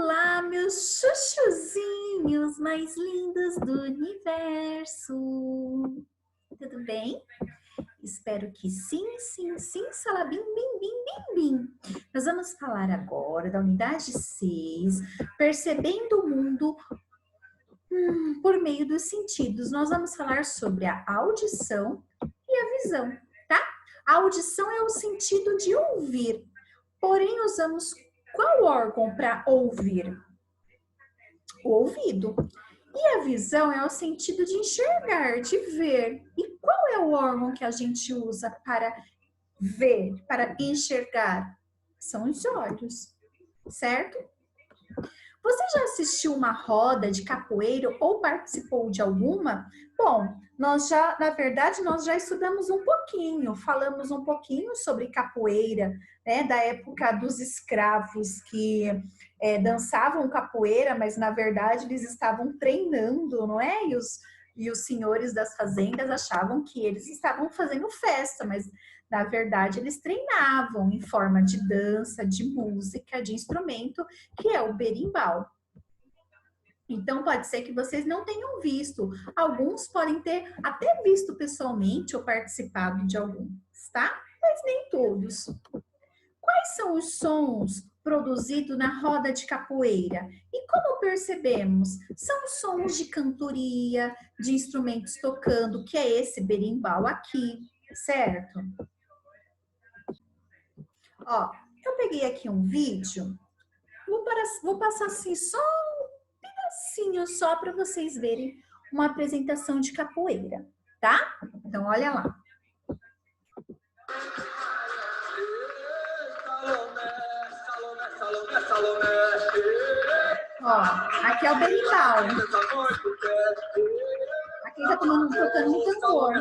Olá, meus chuchuzinhos mais lindos do universo. Tudo bem? Espero que sim, sim, sim, salabim, bim, bim, bim, bim. Nós vamos falar agora da unidade 6, percebendo o mundo por meio dos sentidos. Nós vamos falar sobre a audição e a visão, tá? A audição é o sentido de ouvir, porém usamos qual órgão para ouvir? O ouvido. E a visão é o sentido de enxergar, de ver. E qual é o órgão que a gente usa para ver, para enxergar? São os olhos, certo? Você já assistiu uma roda de capoeira ou participou de alguma? Bom, na verdade, nós já estudamos um pouquinho, falamos um pouquinho sobre capoeira, né, da época dos escravos que dançavam capoeira, mas na verdade eles estavam treinando, não é? E os senhores das fazendas achavam que eles estavam fazendo festa, mas na verdade eles treinavam em forma de dança, de música, de instrumento, que é o berimbau. Então, pode ser que vocês não tenham visto. Alguns podem ter até visto pessoalmente ou participado de alguns, tá? Mas nem todos. Quais são os sons produzidos na roda de capoeira? E como percebemos? São sons de cantoria, de instrumentos tocando, que é esse berimbau aqui, certo? Ó, eu peguei aqui um vídeo, vou passar assim só só para vocês verem uma apresentação de capoeira, tá? Então, olha lá. Ó, aqui é o berimbau. Aqui tá tocando um tambor.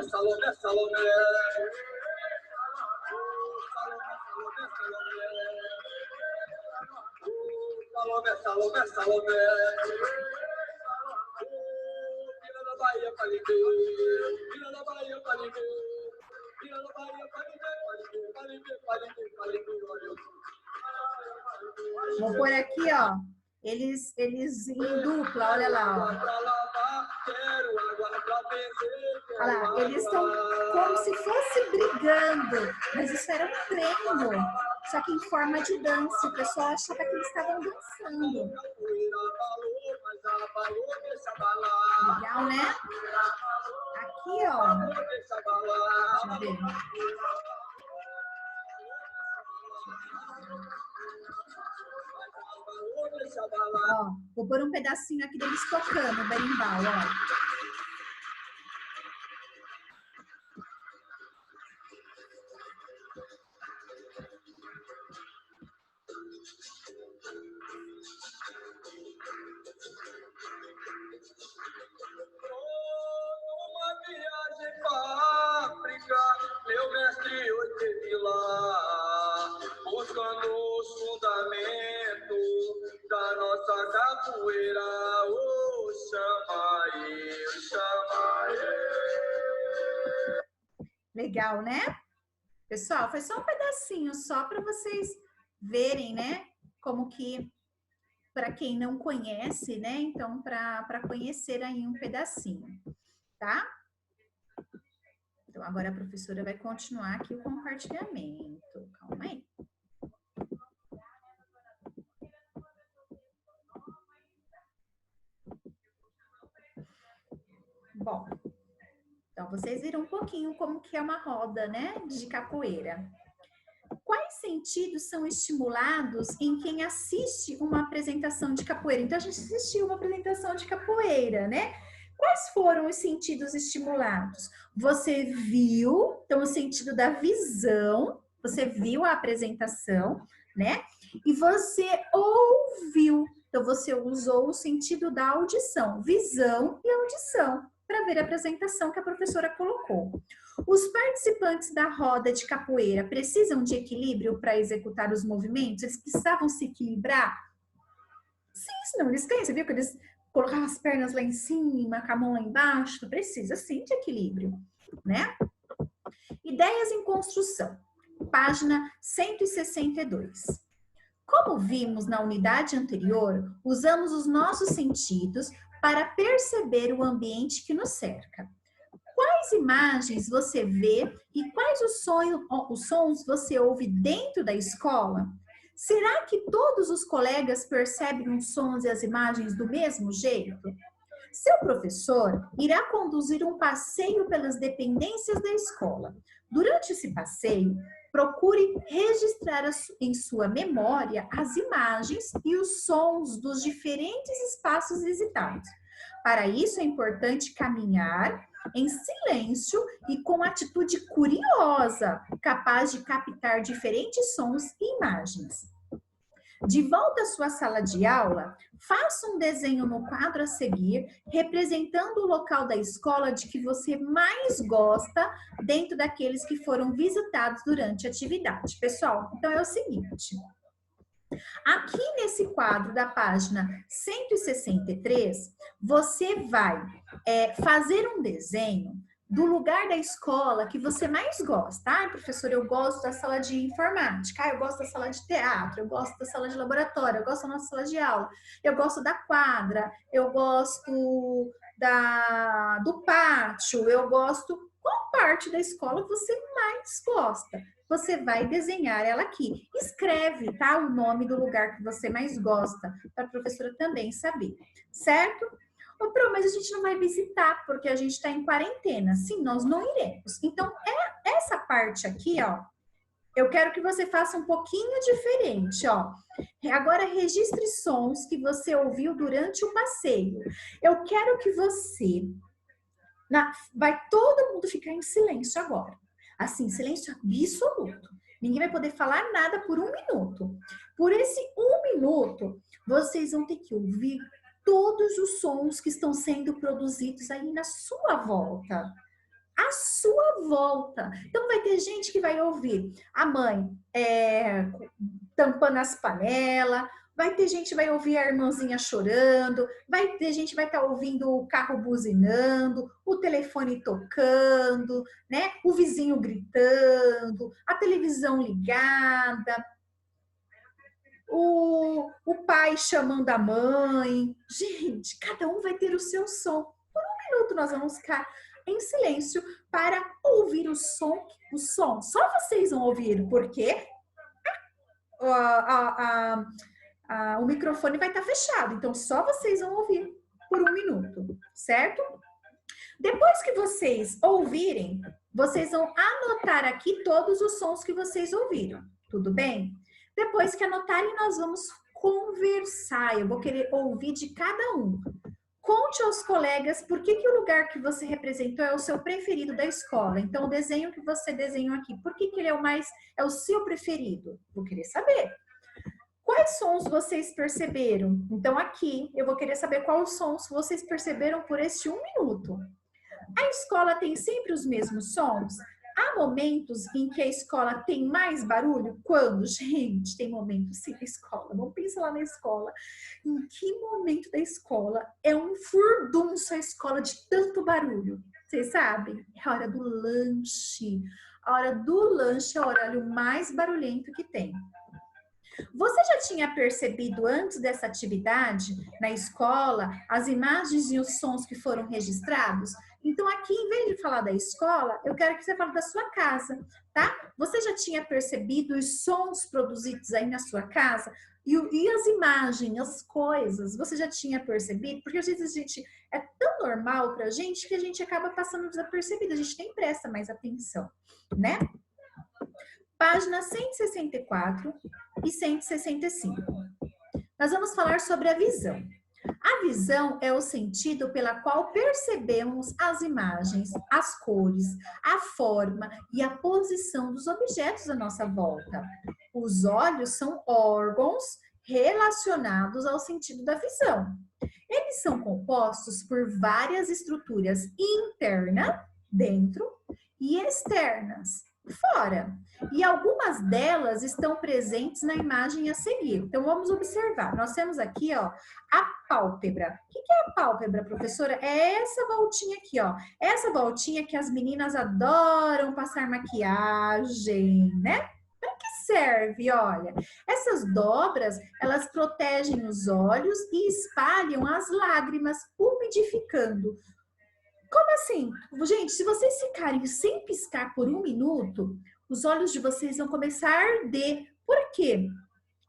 Vou pôr aqui, ó. Eles em dupla, olha lá, ó. Olha lá, eles estão como se fosse brigando, mas isso era um treino, só que em forma de dança. O pessoal achava que eles estavam dançando. Legal, né? Aqui, ó. Deixa eu ver. Ó, vou pôr um pedacinho aqui deles tocando o berimbau, ó. Meu mestre hoje esteve lá, buscando os fundamentos da nossa capoeira. O chamaê, o chamaê. Legal, né? Pessoal, foi só um pedacinho, só para vocês verem, né? Como que, para quem não conhece, né? Então, para conhecer aí um pedacinho, tá? Então, agora a professora vai continuar aqui o compartilhamento. Calma aí. Bom, então vocês viram um pouquinho como que é uma roda, né, de capoeira. Quais sentidos são estimulados em quem assiste uma apresentação de capoeira? Então, a gente assistiu uma apresentação de capoeira, né? Quais foram os sentidos estimulados? Você viu, então, o sentido da visão, você viu a apresentação, né? E você ouviu, então, você usou o sentido da audição, visão e audição, para ver a apresentação que a professora colocou. Os participantes da roda de capoeira precisam de equilíbrio para executar os movimentos? Eles precisavam se equilibrar? Sim, senão eles caem. Você viu que eles colocavam as pernas lá em cima, com a mão lá embaixo? Precisa sim de equilíbrio, né? Ideias em construção, página 162. Como vimos na unidade anterior, usamos os nossos sentidos para perceber o ambiente que nos cerca. Quais imagens você vê e quais os sons você ouve dentro da escola? Será que todos os colegas percebem os sons e as imagens do mesmo jeito? Seu professor irá conduzir um passeio pelas dependências da escola. Durante esse passeio, procure registrar em sua memória as imagens e os sons dos diferentes espaços visitados. Para isso, é importante caminhar em silêncio e com atitude curiosa, capaz de captar diferentes sons e imagens. De volta à sua sala de aula, faça um desenho no quadro a seguir, representando o local da escola de que você mais gosta dentro daqueles que foram visitados durante a atividade. Pessoal, então é o seguinte. Aqui nesse quadro da página 163, você vai fazer um desenho do lugar da escola que você mais gosta. Ah, professor, eu gosto da sala de informática, eu gosto da sala de teatro, eu gosto da sala de laboratório, eu gosto da nossa sala de aula, eu gosto da quadra, eu gosto do pátio, eu gosto... Qual parte da escola você mais gosta? Você vai desenhar ela aqui. Escreve, tá? O nome do lugar que você mais gosta, para a professora também saber, certo? Ô, Pro, mas a gente não vai visitar, porque a gente está em quarentena. Sim, nós não iremos. Então, essa parte aqui, ó, eu quero que você faça um pouquinho diferente, ó. Agora, registre sons que você ouviu durante o passeio. Eu quero que você... vai todo mundo ficar em silêncio agora. Assim, silêncio absoluto. Ninguém vai poder falar nada por 1 minuto. Por esse 1 minuto, vocês vão ter que ouvir todos os sons que estão sendo produzidos aí na sua volta. À sua volta. Então, vai ter gente que vai ouvir a mãe tampando as panelas, vai ter gente que vai ouvir a irmãzinha chorando, vai ter gente que vai estar ouvindo o carro buzinando, o telefone tocando, né? O vizinho gritando, a televisão ligada, o pai chamando a mãe. Gente, cada um vai ter o seu som. Por 1 minuto nós vamos ficar em silêncio para ouvir o som. Só vocês vão ouvir, porque o microfone vai estar fechado. Então, só vocês vão ouvir por 1 minuto, certo? Depois que vocês ouvirem, vocês vão anotar aqui todos os sons que vocês ouviram. Tudo bem? Depois que anotarem, nós vamos conversar. Eu vou querer ouvir de cada um. Conte aos colegas por que o lugar que você representou é o seu preferido da escola. Então, o desenho que você desenhou aqui, por que ele é o seu preferido? Vou querer saber. Quais sons vocês perceberam? Então, aqui, eu vou querer saber quais sons vocês perceberam por este 1 minuto. A escola tem sempre os mesmos sons? Há momentos em que a escola tem mais barulho? Quando? Gente, tem momentos sim na escola. Vamos pensar lá na escola. Em que momento da escola é um furdunço a escola de tanto barulho? Vocês sabem? É a hora do lanche. A hora do lanche é o horário mais barulhento que tem. Você já tinha percebido antes dessa atividade na escola as imagens e os sons que foram registrados? Então, aqui, em vez de falar da escola, eu quero que você fale da sua casa, tá? Você já tinha percebido os sons produzidos aí na sua casa? E as imagens, as coisas, você já tinha percebido? Porque às vezes a gente é tão normal pra gente que a gente acaba passando desapercebido, a gente nem presta mais atenção, né? Página 164 e 165. Nós vamos falar sobre a visão. A visão é o sentido pela qual percebemos as imagens, as cores, a forma e a posição dos objetos à nossa volta. Os olhos são órgãos relacionados ao sentido da visão. Eles são compostos por várias estruturas internas, dentro, e externas, fora. E algumas delas estão presentes na imagem a seguir. Então, vamos observar. Nós temos aqui, ó, a pálpebra. O que é a pálpebra, professora? É essa voltinha aqui, ó. Essa voltinha que as meninas adoram passar maquiagem, né? Para que Observe, olha. Essas dobras, elas protegem os olhos e espalham as lágrimas, umidificando. Como assim? Gente, se vocês ficarem sem piscar por 1 minuto, os olhos de vocês vão começar a arder. Por quê?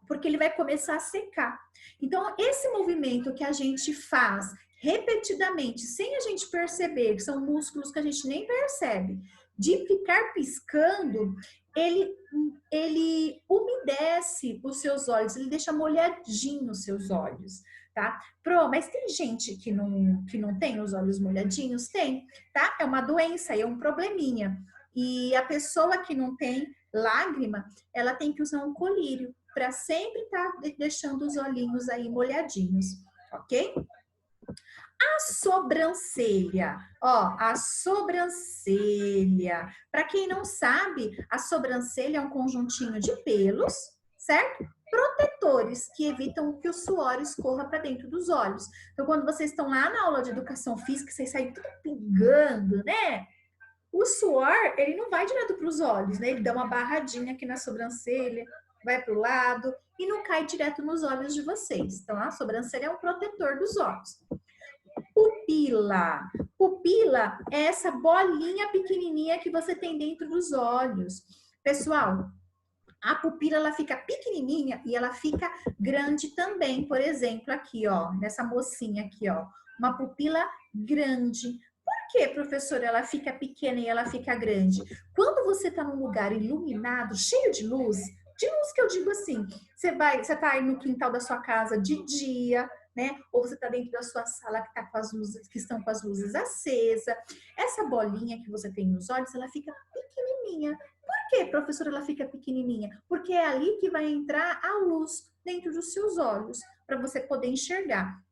Porque ele vai começar a secar. Então, esse movimento que a gente faz repetidamente, sem a gente perceber, que são músculos que a gente nem percebe, de ficar piscando, ele umedece os seus olhos, ele deixa molhadinho os seus olhos, tá? Mas tem gente que não tem os olhos molhadinhos? Tem, tá? É uma doença, é um probleminha. E a pessoa que não tem lágrima, ela tem que usar um colírio para sempre estar deixando os olhinhos aí molhadinhos, ok? A sobrancelha, ó, a sobrancelha. Para quem não sabe, a sobrancelha é um conjuntinho de pelos, certo? Protetores que evitam que o suor escorra para dentro dos olhos. Então, quando vocês estão lá na aula de educação física, vocês saem tudo pingando, né? O suor, ele não vai direto para os olhos, né? Ele dá uma barradinha aqui na sobrancelha, vai para o lado e não cai direto nos olhos de vocês. Então, a sobrancelha é um protetor dos olhos. Pupila. Pupila é essa bolinha pequenininha que você tem dentro dos olhos. Pessoal, a pupila ela fica pequenininha e ela fica grande também. Por exemplo, aqui, ó, nessa mocinha aqui, ó, uma pupila grande. Por que, professora, ela fica pequena e ela fica grande? Quando você está num lugar iluminado, cheio de luz que eu digo assim, você tá aí no quintal da sua casa de dia, né? Ou você tá dentro da sua sala que tá com as luzes, que estão com as luzes acesas. Essa bolinha que você tem nos olhos, ela fica pequenininha. Por que, professora, ela fica pequenininha? Porque é ali que vai entrar a luz dentro dos seus olhos, para você poder enxergar.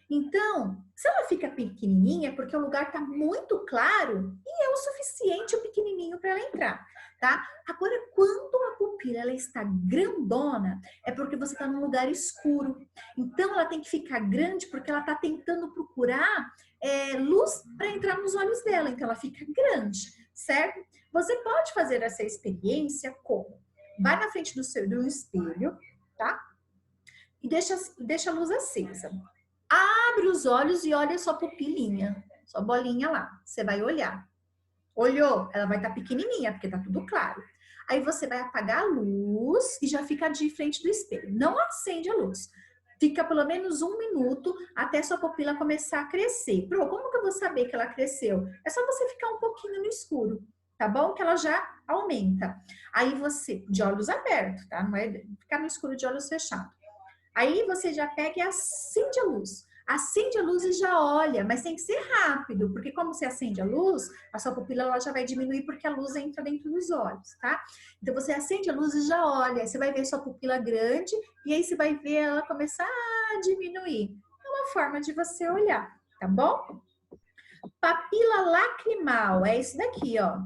Então, se ela fica pequenininha, é porque o lugar está muito claro e é o suficiente o pequenininho para ela entrar, tá? Agora, quando a pupila ela está grandona, é porque você está num lugar escuro. Então, ela tem que ficar grande porque ela está tentando procurar luz para entrar nos olhos dela. Então, ela fica grande, certo? Você pode fazer essa experiência como? Vai na frente do espelho, tá? E deixa a luz acesa. Abre os olhos e olha sua pupilinha, sua bolinha lá. Você vai olhar. Olhou? Ela vai estar pequenininha, porque tá tudo claro. Aí você vai apagar a luz e já fica de frente do espelho. Não acende a luz. Fica pelo menos 1 minuto até sua pupila começar a crescer. Como que eu vou saber que ela cresceu? É só você ficar um pouquinho no escuro, tá bom? Que ela já aumenta. Aí você, de olhos abertos, tá? Não é ficar no escuro de olhos fechados. Aí você já pega e acende a luz. Acende a luz e já olha, mas tem que ser rápido, porque como você acende a luz, a sua pupila ela já vai diminuir porque a luz entra dentro dos olhos, tá? Então você acende a luz e já olha, você vai ver sua pupila grande e aí você vai ver ela começar a diminuir. É uma forma de você olhar, tá bom? Papila lacrimal, é isso daqui, ó.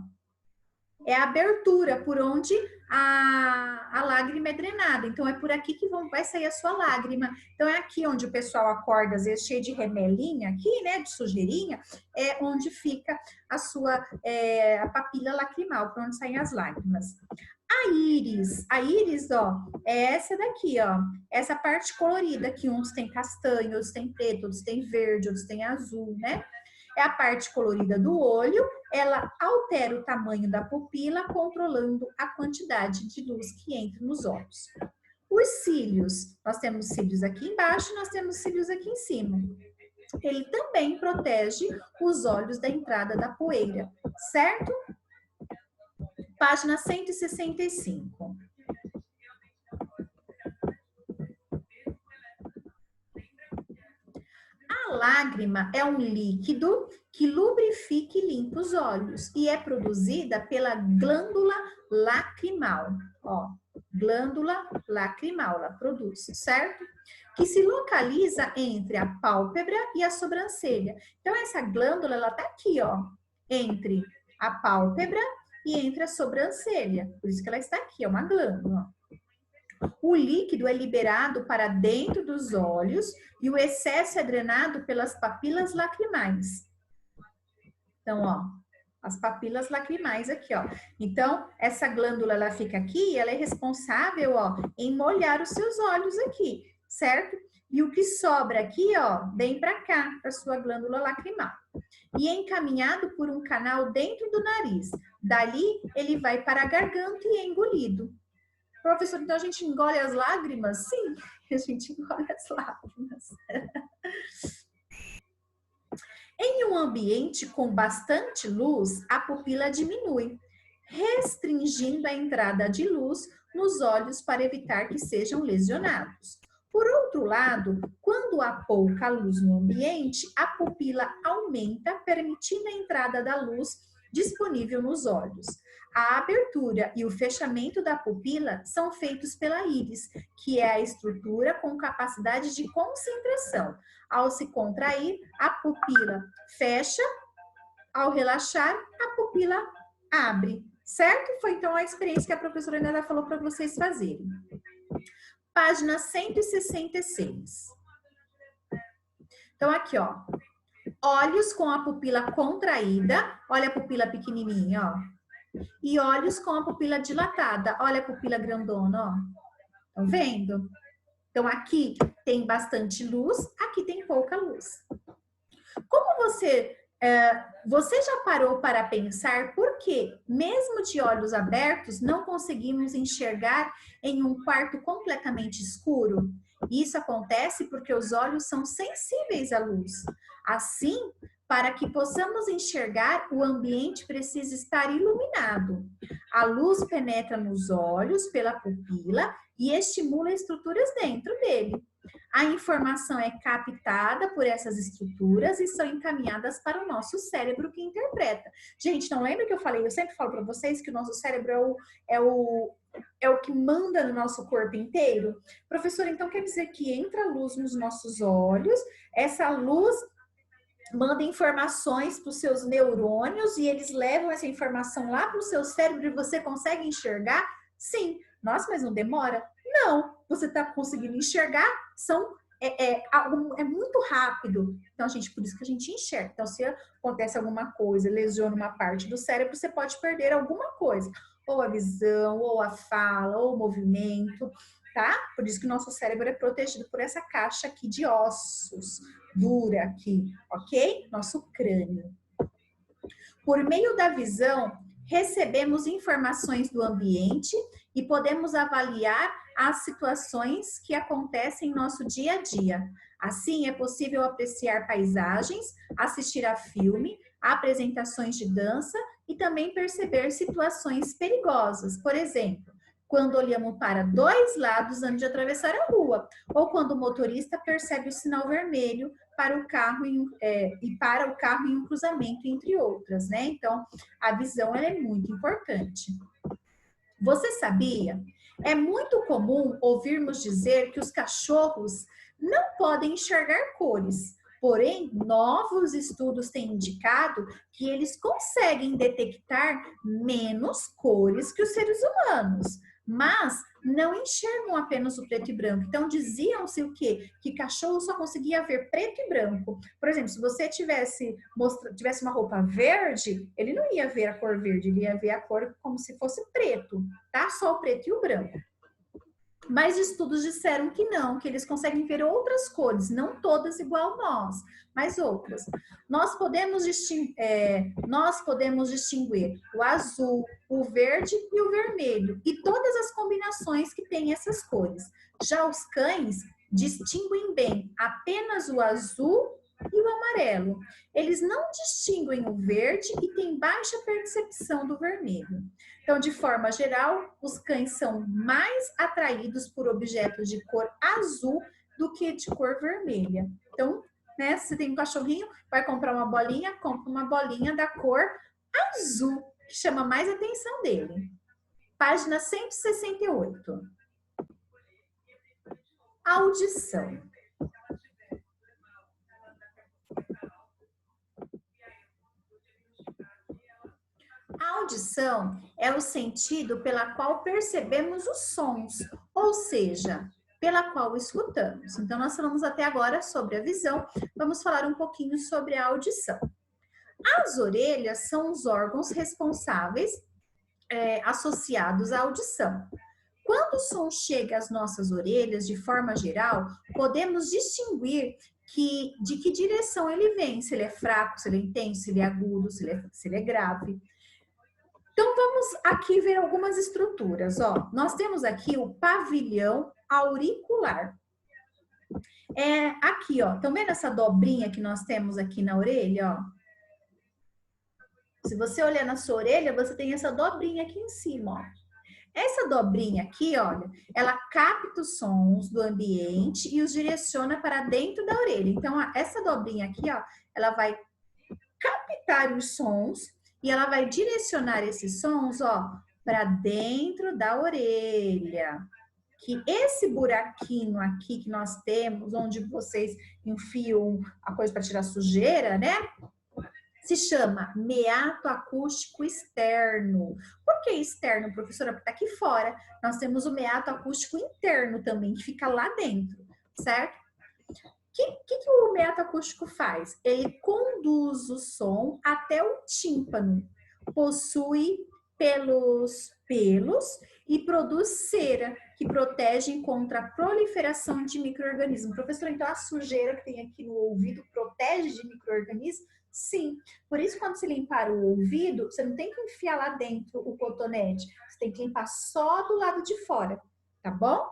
É a abertura por onde a lágrima é drenada. Então, é por aqui que vai sair a sua lágrima. Então, é aqui onde o pessoal acorda, às vezes, cheio de remelinha aqui, né? De sujeirinha. É onde fica a papila lacrimal, por onde saem as lágrimas. A íris, ó, é essa daqui, ó. Essa parte colorida, que uns tem castanho, outros tem preto, outros tem verde, outros tem azul, né? É a parte colorida do olho, ela altera o tamanho da pupila, controlando a quantidade de luz que entra nos olhos. Os cílios, nós temos cílios aqui embaixo, nós temos cílios aqui em cima. Ele também protege os olhos da entrada da poeira, certo? Página 165. A lágrima é um líquido que lubrifica e limpa os olhos e é produzida pela glândula lacrimal. Ó, glândula lacrimal, ela produz, certo? Que se localiza entre a pálpebra e a sobrancelha. Então, essa glândula, ela tá aqui, ó, entre a pálpebra e entre a sobrancelha. Por isso que ela está aqui, é uma glândula. O líquido é liberado para dentro dos olhos e o excesso é drenado pelas papilas lacrimais. Então, ó, as papilas lacrimais aqui, ó. Então, essa glândula, ela fica aqui e ela é responsável, ó, em molhar os seus olhos aqui, certo? E o que sobra aqui, ó, vem para cá, para sua glândula lacrimal. E é encaminhado por um canal dentro do nariz. Dali, ele vai para a garganta e é engolido. Professor, então a gente engole as lágrimas? Sim, a gente engole as lágrimas. Em um ambiente com bastante luz, a pupila diminui, restringindo a entrada de luz nos olhos para evitar que sejam lesionados. Por outro lado, quando há pouca luz no ambiente, a pupila aumenta, permitindo a entrada da luz disponível nos olhos. A abertura e o fechamento da pupila são feitos pela íris, que é a estrutura com capacidade de concentração. Ao se contrair, a pupila fecha, ao relaxar, a pupila abre, certo? Foi então a experiência que a professora Nela falou para vocês fazerem. Página 166. Então, aqui, ó. Olhos com a pupila contraída, olha a pupila pequenininha, ó. E olhos com a pupila dilatada, olha a pupila grandona, ó. Estão vendo? Então, aqui tem bastante luz, aqui tem pouca luz. Como você já parou para pensar por que, mesmo de olhos abertos, não conseguimos enxergar em um quarto completamente escuro? Isso acontece porque os olhos são sensíveis à luz. Assim, para que possamos enxergar, o ambiente precisa estar iluminado. A luz penetra nos olhos pela pupila e estimula estruturas dentro dele. A informação é captada por essas estruturas e são encaminhadas para o nosso cérebro que interpreta. Gente, não lembra que eu falei? Eu sempre falo para vocês que o nosso cérebro é o que manda no nosso corpo inteiro. Professor, então quer dizer que entra luz nos nossos olhos, essa luz manda informações para os seus neurônios e eles levam essa informação lá para o seu cérebro e você consegue enxergar? Sim. Nossa, mas não demora? Não. Você está conseguindo enxergar, é muito rápido. Então, gente, por isso que a gente enxerga. Então, se acontece alguma coisa, lesiona uma parte do cérebro, você pode perder alguma coisa. Ou a visão, ou a fala, ou o movimento, tá? Por isso que o nosso cérebro é protegido por essa caixa aqui de ossos, dura aqui, ok? Nosso crânio. Por meio da visão, recebemos informações do ambiente e podemos avaliar as situações que acontecem em nosso dia a dia. Assim, é possível apreciar paisagens, assistir a filme, apresentações de dança e também perceber situações perigosas. Por exemplo, quando olhamos para dois lados antes de atravessar a rua, ou quando o motorista percebe o sinal vermelho para o carro em um cruzamento, entre outras, né? Então, a visão ela é muito importante. Você sabia? É muito comum ouvirmos dizer que os cachorros não podem enxergar cores. Porém, novos estudos têm indicado que eles conseguem detectar menos cores que os seres humanos, mas não enxergam apenas o preto e branco. Então, diziam-se o quê? Que cachorro só conseguia ver preto e branco. Por exemplo, se você tivesse uma roupa verde, ele não ia ver a cor verde, ele ia ver a cor como se fosse preto, tá? Só o preto e o branco. Mas estudos disseram que não, que eles conseguem ver outras cores, não todas igual nós, mas outras. Nós podemos distinguir o azul, o verde e o vermelho, e todas as combinações que têm essas cores. Já os cães distinguem bem apenas o azul e o amarelo. Eles não distinguem o verde e têm baixa percepção do vermelho. Então, de forma geral, os cães são mais atraídos por objetos de cor azul do que de cor vermelha. Então, né, se tem um cachorrinho, vai comprar uma bolinha, compra uma bolinha da cor azul, que chama mais atenção dele. Página 168. Audição. A audição é o sentido pela qual percebemos os sons, ou seja, pela qual escutamos. Então, nós falamos até agora sobre a visão, vamos falar um pouquinho sobre a audição. As orelhas são os órgãos responsáveis associados à audição. Quando o som chega às nossas orelhas, de forma geral, podemos distinguir de que direção ele vem, se ele é fraco, se ele é intenso, se ele é agudo, se ele é grave. Então, vamos aqui ver algumas estruturas. Ó, nós temos aqui o pavilhão auricular. Aqui, ó, estão vendo essa dobrinha que nós temos aqui na orelha, ó? Se você olhar na sua orelha, você tem essa dobrinha aqui em cima, ó. Essa dobrinha aqui, olha, ela capta os sons do ambiente e os direciona para dentro da orelha. Então, essa dobrinha aqui, ó, ela vai captar os sons e ela vai direcionar esses sons, ó, para dentro da orelha. Que esse buraquinho aqui que nós temos, onde vocês enfiam a coisa para tirar sujeira, né? Se chama meato acústico externo. Por que externo, professora? Porque aqui fora nós temos o meato acústico interno também, que fica lá dentro, certo? O que o meato acústico faz? Ele conduz o som até o tímpano, possui pelos e produz cera, que protegem contra a proliferação de micro-organismos. Professor, então a sujeira que tem aqui no ouvido protege de micro-organismos? Sim, por isso quando você limpar o ouvido, você não tem que enfiar lá dentro o cotonete, você tem que limpar só do lado de fora, tá bom?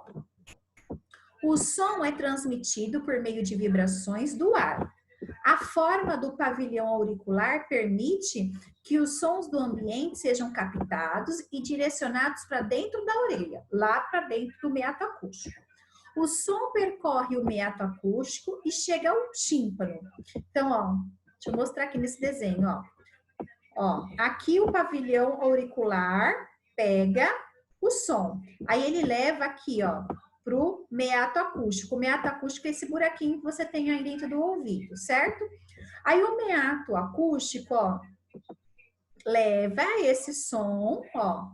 O som é transmitido por meio de vibrações do ar. A forma do pavilhão auricular permite que os sons do ambiente sejam captados e direcionados para dentro da orelha, lá para dentro do meato acústico. O som percorre o meato acústico e chega ao tímpano. Então, ó, deixa eu mostrar aqui nesse desenho, ó. Ó, aqui o pavilhão auricular pega o som. Aí ele leva aqui, ó, pro meato acústico. O meato acústico é esse buraquinho que você tem aí dentro do ouvido, certo? Aí o meato acústico, ó, leva esse som, ó,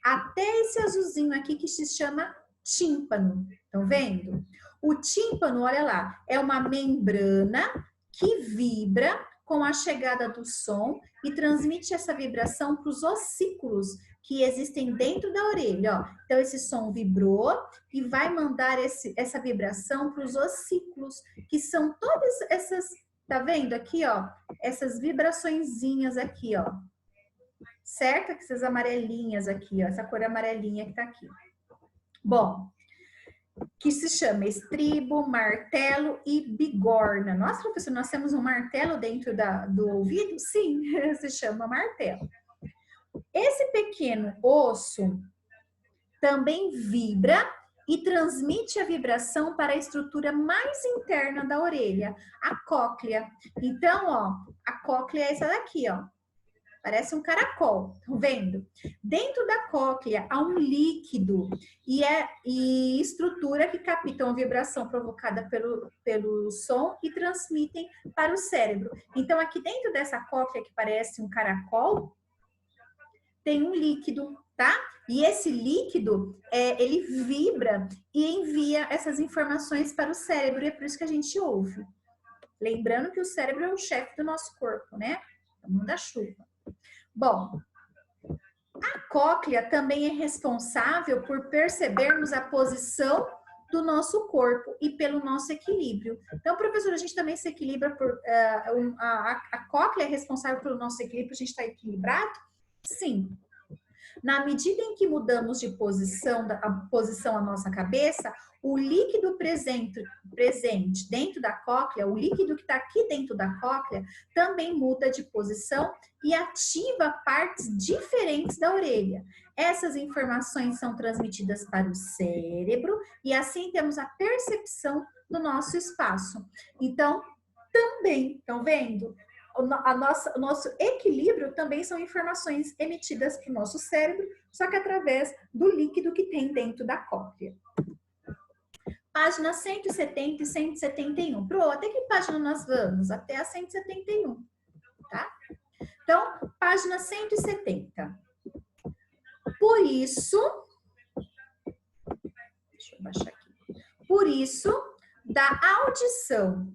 até esse azulzinho aqui que se chama tímpano. Estão vendo? O tímpano, olha lá, é uma membrana que vibra com a chegada do som e transmite essa vibração para os ossículos que existem dentro da orelha, ó. Então, esse som vibrou e vai mandar essa vibração para os ossículos, que são todas essas, tá vendo aqui, ó? Essas vibraçõezinhas aqui, ó. Certo? Essas amarelinhas aqui, ó. Essa cor amarelinha que tá aqui. Bom, que se chama estribo, martelo e bigorna. Nossa, professor, nós temos um martelo dentro do ouvido? Sim, se chama martelo. Esse pequeno osso também vibra e transmite a vibração para a estrutura mais interna da orelha, a cóclea. Então, ó, a cóclea é essa daqui, ó. Parece um caracol, estão vendo? Dentro da cóclea há um líquido e estrutura que captam a vibração provocada pelo som e transmitem para o cérebro. Então, aqui dentro dessa cóclea que parece um caracol, tem um líquido, tá? E esse líquido, ele vibra e envia essas informações para o cérebro, e é por isso que a gente ouve. Lembrando que o cérebro é o chefe do nosso corpo, né? É o manda-chuva. Bom, a cóclea também é responsável por percebermos a posição do nosso corpo e pelo nosso equilíbrio. Então, professor, a gente também se equilibra por... a cóclea é responsável pelo nosso equilíbrio, a gente está equilibrado? Sim. Na medida em que mudamos de posição, a nossa cabeça, o líquido presente dentro da cóclea, o líquido que está aqui dentro da cóclea, também muda de posição e ativa partes diferentes da orelha. Essas informações são transmitidas para o cérebro e assim temos a percepção do nosso espaço. Então, também, estão vendo? O nosso equilíbrio também são informações emitidas para o nosso cérebro, só que através do líquido que tem dentro da cóclea. Página 170 e 171. Pro, até que página nós vamos? Até a 171, tá? Então, página 170. Por isso, deixa eu baixar aqui. Por isso, da audição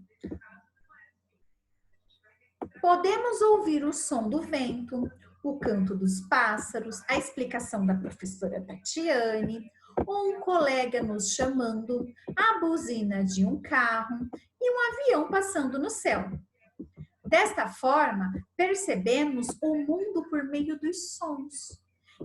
Podemos ouvir o som do vento, o canto dos pássaros, a explicação da professora Tatiane, um colega nos chamando, a buzina de um carro e um avião passando no céu. Desta forma, percebemos o mundo por meio dos sons.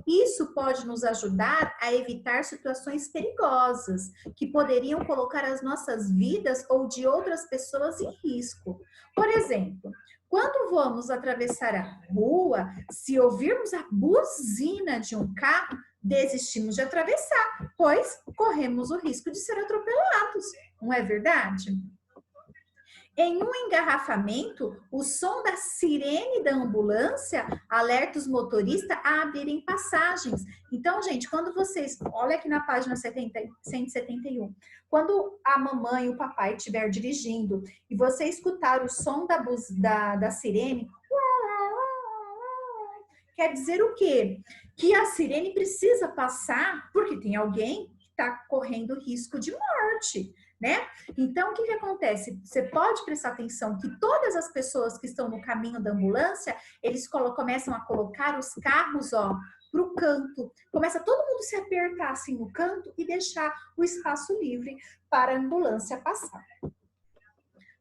Isso pode nos ajudar a evitar situações perigosas que poderiam colocar as nossas vidas ou de outras pessoas em risco. Por exemplo, quando vamos atravessar a rua, se ouvirmos a buzina de um carro, desistimos de atravessar, pois corremos o risco de ser atropelados. Não é verdade? Em um engarrafamento, o som da sirene da ambulância alerta os motoristas a abrirem passagens. Então, gente, quando vocês... Olha aqui na página 171. Quando a mamãe e o papai estiver dirigindo e você escutar o som da sirene, quer dizer o quê? Que a sirene precisa passar porque tem alguém que está correndo risco de morte. Né? Então, o que acontece? Você pode prestar atenção que todas as pessoas que estão no caminho da ambulância, eles começam a colocar os carros, ó, para o canto. Começa todo mundo se apertar assim no canto e deixar o espaço livre para a ambulância passar.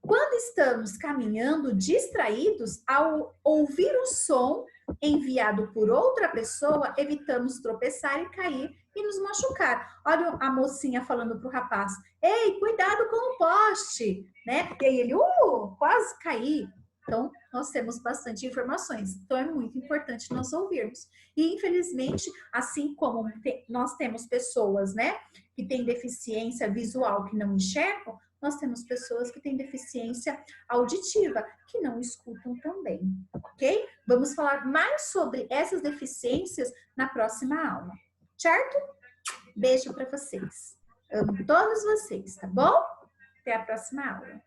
Quando estamos caminhando distraídos, ao ouvir o som enviado por outra pessoa, evitamos tropeçar e cair e nos machucar. Olha a mocinha falando para o rapaz, ei, cuidado com o poste, né? E aí ele, quase caí. Então, nós temos bastante informações. Então, é muito importante nós ouvirmos. E, infelizmente, assim como nós temos pessoas, né, que têm deficiência visual, que não enxergam, nós temos pessoas que têm deficiência auditiva, que não escutam também, ok? Vamos falar mais sobre essas deficiências na próxima aula, certo? Beijo para vocês. Amo todos vocês, tá bom? Até a próxima aula.